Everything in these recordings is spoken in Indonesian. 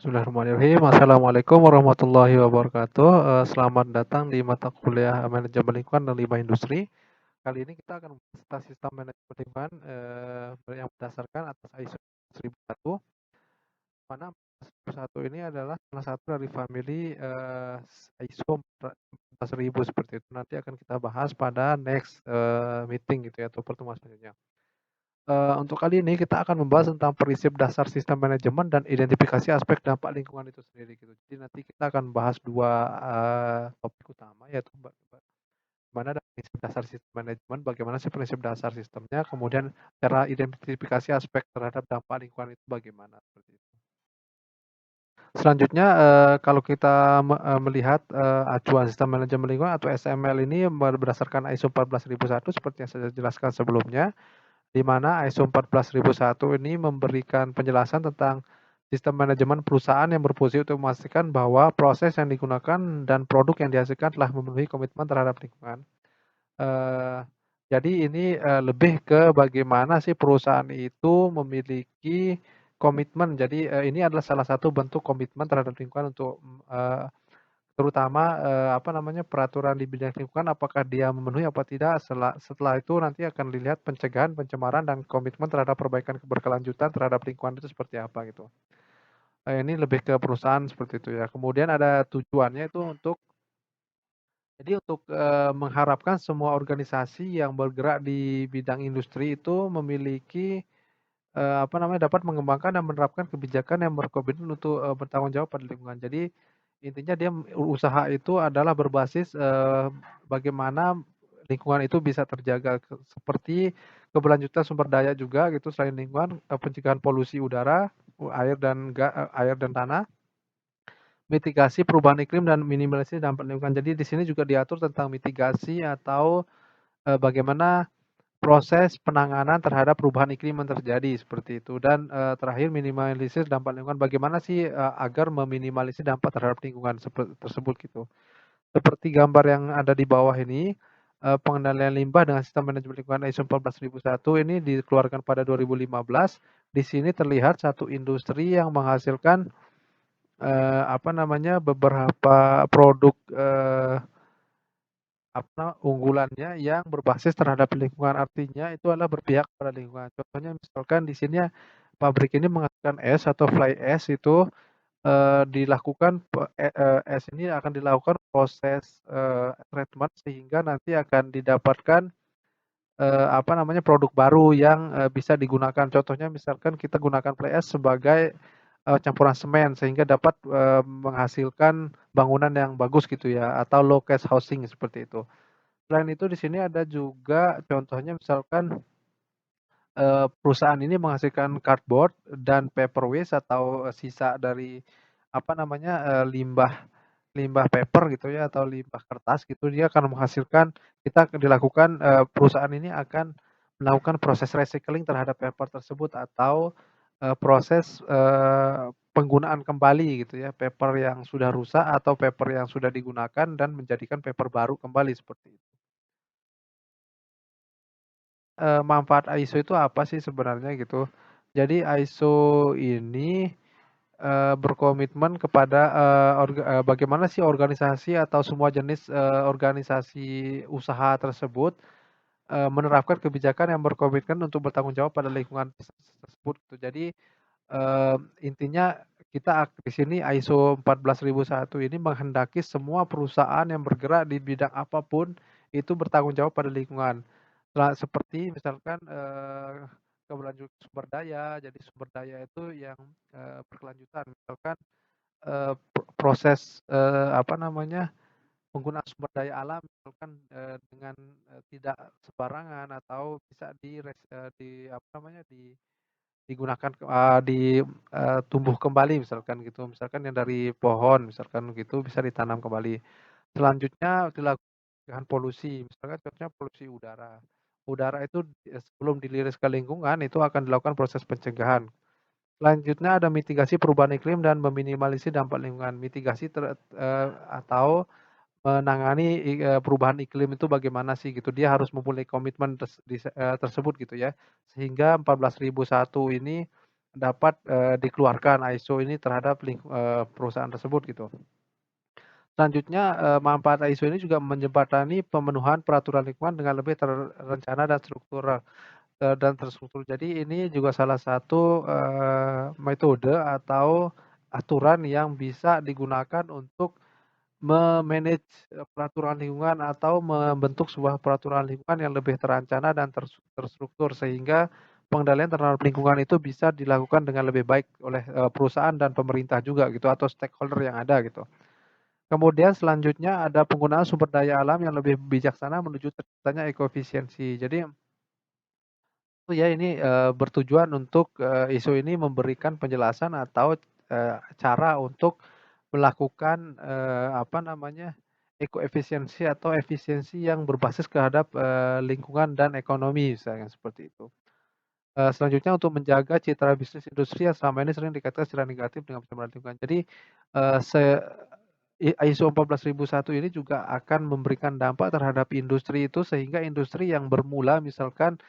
Bismillahirrahmanirrahim. Assalamualaikum warahmatullahi wabarakatuh. Selamat datang di mata kuliah Manajemen Lingkungan dan Limbah Industri. Kali ini kita akan membahas tentang sistem manajemen lingkungan yang berdasarkan atas ISO 1001, mana 1001 ini adalah salah satu dari family ISO 14000 seperti itu. Nanti akan kita bahas pada next meeting gitu ya, atau pertemuan selanjutnya. Untuk kali ini kita akan membahas tentang prinsip dasar sistem manajemen dan identifikasi aspek dampak lingkungan itu sendiri gitu. Jadi nanti kita akan bahas dua topik utama, yaitu bagaimana ada prinsip dasar sistem manajemen, bagaimana sih prinsip dasar sistemnya, kemudian cara identifikasi aspek terhadap dampak lingkungan itu bagaimana seperti itu. Selanjutnya kalau kita melihat acuan sistem manajemen lingkungan atau SML ini berdasarkan ISO 14001 seperti yang saya jelaskan sebelumnya, di mana ISO 14001 ini memberikan penjelasan tentang sistem manajemen perusahaan yang berfungsi untuk memastikan bahwa proses yang digunakan dan produk yang dihasilkan telah memenuhi komitmen terhadap lingkungan. Jadi ini lebih ke bagaimana sih perusahaan itu memiliki komitmen. Jadi ini adalah salah satu bentuk komitmen terhadap lingkungan untuk terutama peraturan di bidang lingkungan, apakah dia memenuhi apa tidak. Setelah itu nanti akan dilihat pencegahan, pencemaran, dan komitmen terhadap perbaikan berkelanjutan terhadap lingkungan itu seperti apa gitu. Ini lebih ke perusahaan seperti itu ya. Kemudian ada tujuannya itu untuk mengharapkan semua organisasi yang bergerak di bidang industri itu memiliki dapat mengembangkan dan menerapkan kebijakan yang berkomitmen untuk bertanggung jawab pada lingkungan. Jadi intinya dia usaha itu adalah berbasis bagaimana lingkungan itu bisa terjaga, seperti keberlanjutan sumber daya juga gitu selain lingkungan, pencegahan polusi udara, air dan tanah, mitigasi perubahan iklim dan minimalisasi dampak lingkungan. Jadi di sini juga diatur tentang mitigasi atau bagaimana proses penanganan terhadap perubahan iklim yang terjadi seperti itu, dan terakhir minimalisir dampak lingkungan. Bagaimana sih agar meminimalisir dampak terhadap lingkungan tersebut gitu. Seperti gambar yang ada di bawah ini, pengendalian limbah dengan sistem manajemen lingkungan ISO 14001 ini dikeluarkan pada 2015. Di sini terlihat satu industri yang menghasilkan beberapa produk unggulannya yang berbasis terhadap lingkungan, artinya itu adalah berpihak pada lingkungan. Contohnya misalkan di sini pabrik ini menghasilkan es atau fly ash itu dilakukan es ini akan dilakukan proses treatment sehingga nanti akan didapatkan produk baru yang bisa digunakan. Contohnya misalkan kita gunakan fly ash sebagai campuran semen sehingga dapat menghasilkan bangunan yang bagus gitu ya, atau low cost housing seperti itu. Selain itu di sini ada juga contohnya misalkan perusahaan ini menghasilkan cardboard dan paper waste atau sisa dari limbah limbah paper gitu ya, atau limbah kertas gitu. Dia akan menghasilkan, perusahaan ini akan melakukan proses recycling terhadap paper tersebut, atau proses penggunaan kembali gitu ya, paper yang sudah rusak atau paper yang sudah digunakan dan menjadikan paper baru kembali seperti itu. Manfaat ISO itu apa sih sebenarnya gitu. Jadi ISO ini berkomitmen kepada bagaimana sih organisasi atau semua jenis organisasi usaha tersebut menerapkan kebijakan yang berkomitmen untuk bertanggung jawab pada lingkungan tersebut gitu. Jadi intinya kita di sini ISO 14001 ini menghendaki semua perusahaan yang bergerak di bidang apapun itu bertanggung jawab pada lingkungan. Seperti misalkan keberlanjutan sumber daya. Jadi sumber daya itu yang berkelanjutan. Misalkan proses penggunaan sumber daya alam misalkan dengan tidak sembarangan, atau bisa digunakan tumbuh kembali misalkan gitu. Misalkan yang dari pohon misalkan gitu bisa ditanam kembali. Selanjutnya dilakukan polusi, misalkan contohnya polusi udara. Udara itu sebelum diliris ke lingkungan itu akan dilakukan proses pencegahan. Selanjutnya ada mitigasi perubahan iklim dan meminimalisir dampak lingkungan. Mitigasi atau menangani perubahan iklim itu bagaimana sih gitu. Dia harus mempunyai komitmen tersebut gitu ya. Sehingga 14001 ini dapat, dikeluarkan ISO ini terhadap perusahaan tersebut gitu. Selanjutnya, manfaat ISO ini juga menjembatani pemenuhan peraturan lingkungan dengan lebih terencana dan terstruktur. Jadi ini juga salah satu, metode atau aturan yang bisa digunakan untuk me-manage, peraturan lingkungan atau membentuk sebuah peraturan lingkungan yang lebih terencana dan terstruktur sehingga pengendalian terhadap lingkungan itu bisa dilakukan dengan lebih baik oleh, perusahaan dan pemerintah juga gitu atau stakeholder yang ada gitu. Kemudian selanjutnya ada penggunaan sumber daya alam yang lebih bijaksana menuju terciptanya ekoefisiensi. Jadi ya ini, bertujuan untuk, isu ini memberikan penjelasan atau, cara untuk melakukan, apa namanya, ekoefisiensi atau efisiensi yang berbasis terhadap, lingkungan dan ekonomi misalnya seperti itu. Selanjutnya untuk menjaga citra bisnis industri yang selama ini sering dikaitkan secara negatif dengan pencemaran lingkungan. Jadi, eee, se ISO 14001 ini juga akan memberikan dampak terhadap industri itu sehingga industri yang bermula misalkan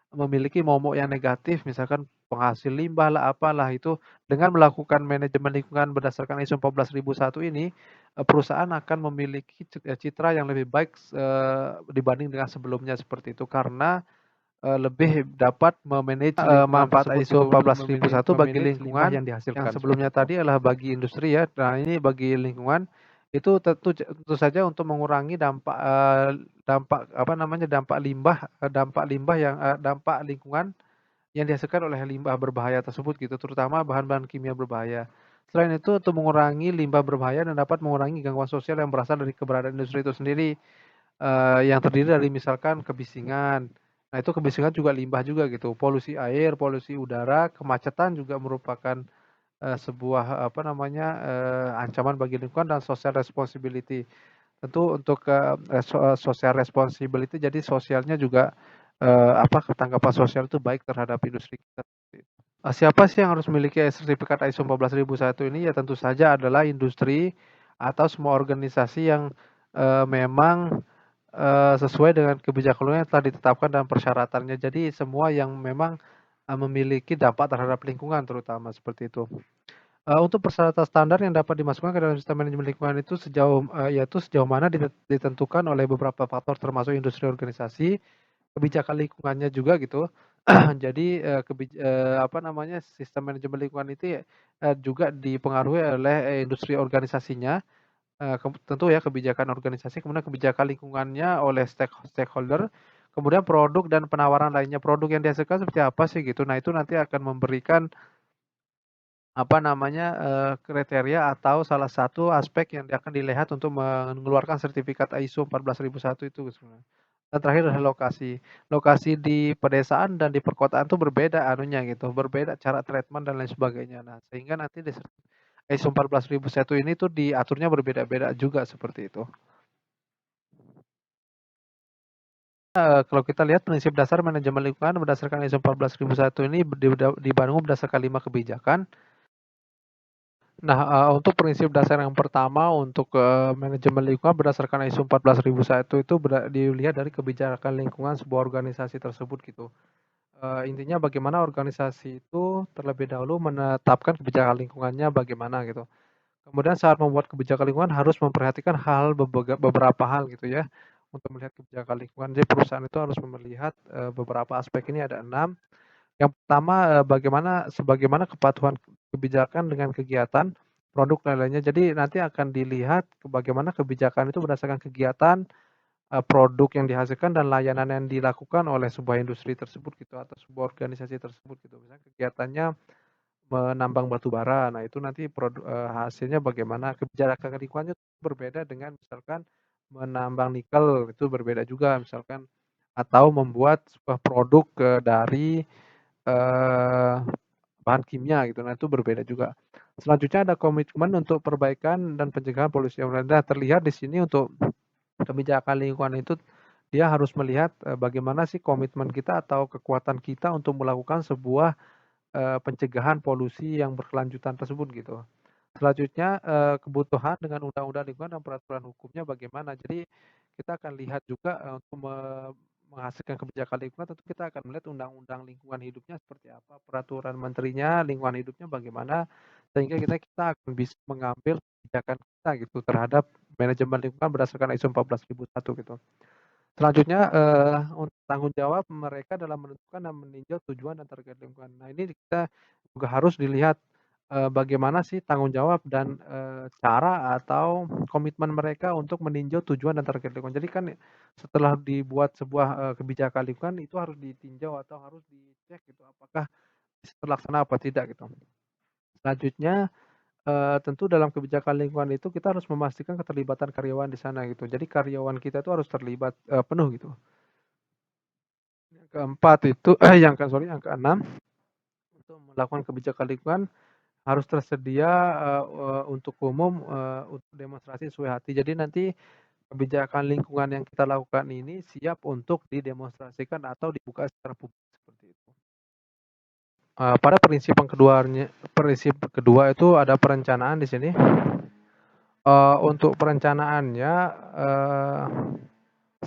memiliki momok yang negatif, misalkan penghasil limbah lah, apalah itu, dengan melakukan manajemen lingkungan berdasarkan ISO 14001 ini, perusahaan akan memiliki citra yang lebih baik dibanding dengan sebelumnya seperti itu. Karena, lebih dapat lingkungan manfaat tersebut ISO gitu, 14001 bagi lingkungan yang dihasilkan sebelumnya tadi adalah bagi industri ya. Nah, ini bagi lingkungan itu tentu saja untuk mengurangi dampak apa namanya, dampak limbah dampak lingkungan yang dihasilkan oleh limbah berbahaya tersebut gitu, terutama bahan-bahan kimia berbahaya. Selain itu untuk mengurangi limbah berbahaya dan dapat mengurangi gangguan sosial yang berasal dari keberadaan industri itu sendiri. Yang terdiri dari misalkan kebisingan. Nah, itu kebisingan juga limbah juga gitu, polusi air, polusi udara, kemacetan juga merupakan, sebuah apa namanya, ancaman bagi lingkungan dan social responsibility. Tentu untuk, social responsibility jadi sosialnya juga, tanggapan sosial itu baik terhadap industri kita. Siapa sih yang harus memiliki sertifikat ISO 14001 ini? Ya tentu saja adalah industri atau semua organisasi yang, memang sesuai dengan kebijakan yang telah ditetapkan dalam persyaratannya. Jadi semua yang memang, memiliki dampak terhadap lingkungan terutama seperti itu. Untuk persyaratan standar yang dapat dimasukkan ke dalam sistem manajemen lingkungan itu yaitu sejauh mana ditentukan oleh beberapa faktor termasuk industri organisasi, kebijakan lingkungannya juga gitu. Jadi, apa namanya, sistem manajemen lingkungan itu, juga dipengaruhi oleh, industri organisasinya. Tentu ya kebijakan organisasi, kemudian kebijakan lingkungannya oleh stakeholder, kemudian produk dan penawaran lainnya. Produk yang dihasilkan seperti apa sih gitu. Nah itu nanti akan memberikan, apa namanya, kriteria atau salah satu aspek yang akan dilihat untuk mengeluarkan sertifikat ISO 14001 itu sebenarnya. Dan terakhir adalah lokasi. Lokasi di pedesaan dan di perkotaan tuh berbeda anunya gitu, berbeda cara treatment dan lain sebagainya. Nah sehingga nanti ISO 14001 ini tuh diaturnya berbeda-beda juga seperti itu. Kalau kita lihat prinsip dasar manajemen lingkungan berdasarkan ISO 14001 ini dibangun berdasarkan 5 kebijakan. Nah, untuk prinsip dasar yang pertama untuk, manajemen lingkungan berdasarkan ISO 14001 itu dilihat dari kebijakan lingkungan sebuah organisasi tersebut gitu. Intinya bagaimana organisasi itu terlebih dahulu menetapkan kebijakan lingkungannya bagaimana gitu. Kemudian saat membuat kebijakan lingkungan harus memperhatikan beberapa hal gitu ya, untuk melihat kebijakan lingkungan. Jadi perusahaan itu harus melihat, beberapa aspek ini ada 6. Yang pertama, sebagaimana kepatuhan kebijakan dengan kegiatan, produk dan lainnya. Jadi nanti akan dilihat bagaimana kebijakan itu berdasarkan kegiatan, produk yang dihasilkan dan layanan yang dilakukan oleh sebuah industri tersebut gitu atau sebuah organisasi tersebut gitu. Misalnya kegiatannya menambang batu bara, nah itu nanti hasilnya bagaimana, kebijakan lingkungannya berbeda dengan misalkan menambang nikel, itu berbeda juga misalkan, atau membuat sebuah produk, dari, eee, bahan kimia gitu, nah itu berbeda juga. Selanjutnya ada komitmen untuk perbaikan dan pencegahan polusi yang rendah, terlihat di sini untuk kebijakan lingkungan itu dia harus melihat, bagaimana sih komitmen kita atau kekuatan kita untuk melakukan sebuah pencegahan polusi yang berkelanjutan tersebut gitu. Selanjutnya, kebutuhan dengan undang-undang lingkungan dan peraturan hukumnya bagaimana. Jadi kita akan lihat juga, untuk menghasilkan kebijakan lingkungan, tentu kita akan melihat undang-undang lingkungan hidupnya seperti apa, peraturan menterinya, lingkungan hidupnya bagaimana, sehingga kita akan bisa mengambil kebijakan kita gitu terhadap manajemen lingkungan berdasarkan ISO 14001 gitu. Selanjutnya, untuk tanggung jawab mereka dalam menentukan dan meninjau tujuan dan target lingkungan. Nah, ini kita juga harus dilihat, bagaimana sih tanggung jawab dan, cara atau komitmen mereka untuk meninjau tujuan dan target lingkungan. Jadi kan setelah dibuat sebuah, kebijakan lingkungan itu harus ditinjau atau harus dicek gitu, apakah bisa terlaksana apa tidak gitu. Selanjutnya, tentu dalam kebijakan lingkungan itu kita harus memastikan keterlibatan karyawan di sana gitu. Jadi karyawan kita itu harus terlibat, penuh gitu. Yang keempat itu yang keenam, untuk melakukan kebijakan lingkungan harus tersedia, untuk umum, untuk demonstrasi sesuai hati. Jadi nanti kebijakan lingkungan yang kita lakukan ini siap untuk didemonstrasikan atau dibuka secara publik seperti itu. Pada prinsip kedua itu ada perencanaan di sini. Untuk perencanaannya, eee,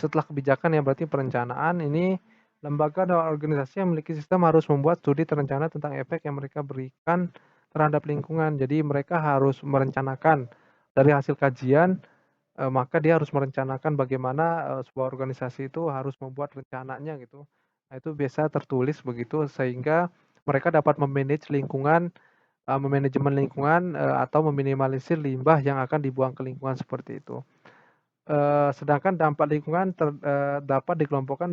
setelah kebijakan ya berarti perencanaan ini lembaga dan organisasi yang memiliki sistem harus membuat studi terencana tentang efek yang mereka berikan terhadap lingkungan. Jadi mereka harus merencanakan dari hasil kajian, maka dia harus merencanakan bagaimana, sebuah organisasi itu harus membuat rencananya gitu. Nah itu biasa tertulis begitu sehingga mereka dapat memanajemen lingkungan, atau meminimalisir limbah yang akan dibuang ke lingkungan seperti itu. Sedangkan dampak lingkungan dapat dikelompokkan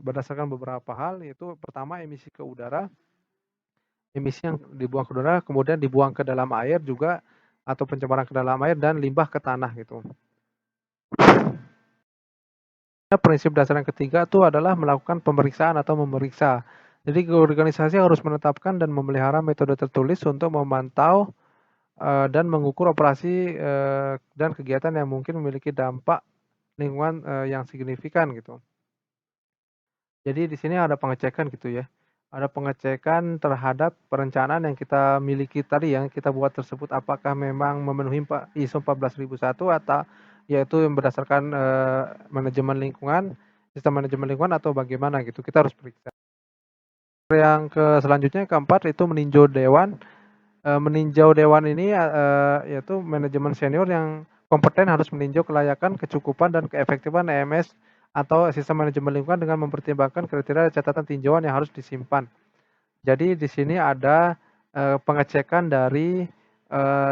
berdasarkan beberapa hal, yaitu pertama emisi ke udara, emisi yang dibuang ke udara, kemudian dibuang ke dalam air juga atau pencemaran ke dalam air dan limbah ke tanah gitu. Prinsip dasar yang ketiga itu adalah melakukan pemeriksaan atau memeriksa. Jadi organisasi harus menetapkan dan memelihara metode tertulis untuk memantau, dan mengukur operasi, dan kegiatan yang mungkin memiliki dampak lingkungan, yang signifikan gitu. Jadi di sini ada pengecekan gitu ya. Ada pengecekan terhadap perencanaan yang kita miliki tadi yang kita buat tersebut apakah memang memenuhi ISO 14001 atau yaitu yang berdasarkan, manajemen lingkungan, sistem manajemen lingkungan atau bagaimana gitu, kita harus periksa. Selanjutnya yang keempat itu meninjau dewan ini, yaitu manajemen senior yang kompeten harus meninjau kelayakan, kecukupan, dan keefektifan EMS atau sistem manajemen lingkungan dengan mempertimbangkan kriteria catatan tinjauan yang harus disimpan. Jadi di sini ada, pengecekan dari,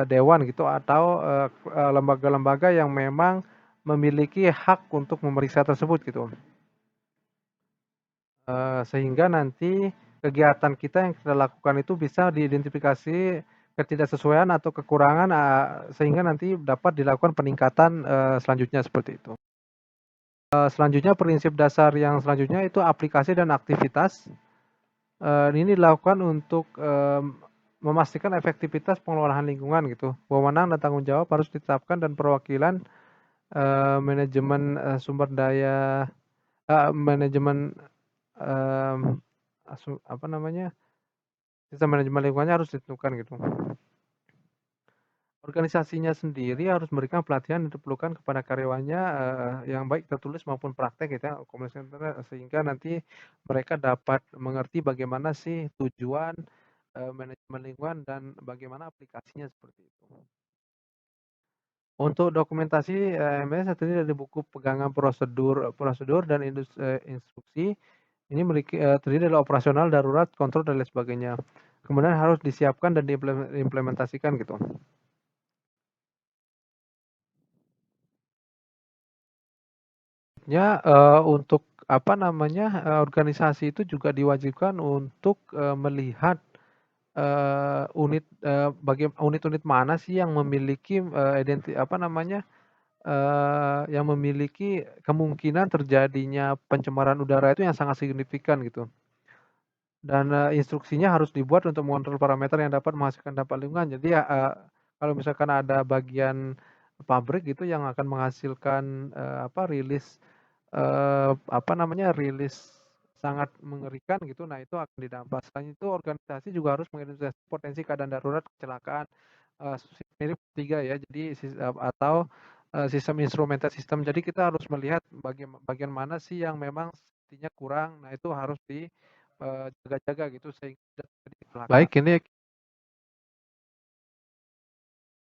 dewan gitu atau, lembaga-lembaga yang memang memiliki hak untuk memeriksa tersebut gitu. Sehingga nanti kegiatan kita yang kita lakukan itu bisa diidentifikasi ketidaksesuaian atau kekurangan, sehingga nanti dapat dilakukan peningkatan, selanjutnya seperti itu. Selanjutnya prinsip dasar yang selanjutnya itu aplikasi dan aktivitas, ini dilakukan untuk, memastikan efektivitas pengelolaan lingkungan gitu. Wewenang dan tanggung jawab harus ditetapkan dan perwakilan, manajemen, sumber daya manajemen, mmm, apa namanya, sistem manajemen lingkungannya harus ditentukan gitu. Organisasinya sendiri harus memberikan pelatihan yang diperlukan kepada karyawannya, yang baik tertulis maupun praktek gitu ya, komunikasi internal sehingga nanti mereka dapat mengerti bagaimana sih tujuan, manajemen lingkungan dan bagaimana aplikasinya seperti itu. Untuk dokumentasi, MS terdiri dari buku pegangan prosedur prosedur dan instruksi. Ini terdiri dari operasional, darurat, kontrol, dan lain sebagainya. Kemudian harus disiapkan dan diimplementasikan gitu. Ya, untuk apa namanya, organisasi itu juga diwajibkan untuk, melihat, unit-unit mana sih yang memiliki, apa namanya, yang memiliki kemungkinan terjadinya pencemaran udara itu yang sangat signifikan gitu. Dan, instruksinya harus dibuat untuk mengontrol parameter yang dapat menghasilkan dampak lingkungan. Jadi ya, kalau misalkan ada bagian pabrik gitu yang akan menghasilkan, rilis, apa namanya, rilis sangat mengerikan gitu, nah itu akan didampak. Selain itu organisasi juga harus mengidentifikasi potensi keadaan darurat, kecelakaan, mirip 3 ya, jadi atau sistem instrumented system. Jadi kita harus melihat bagian mana sih yang memang sepertinya kurang, nah itu harus jaga-jaga gitu sehingga tidak terjadi kecelakaan. Baik, ini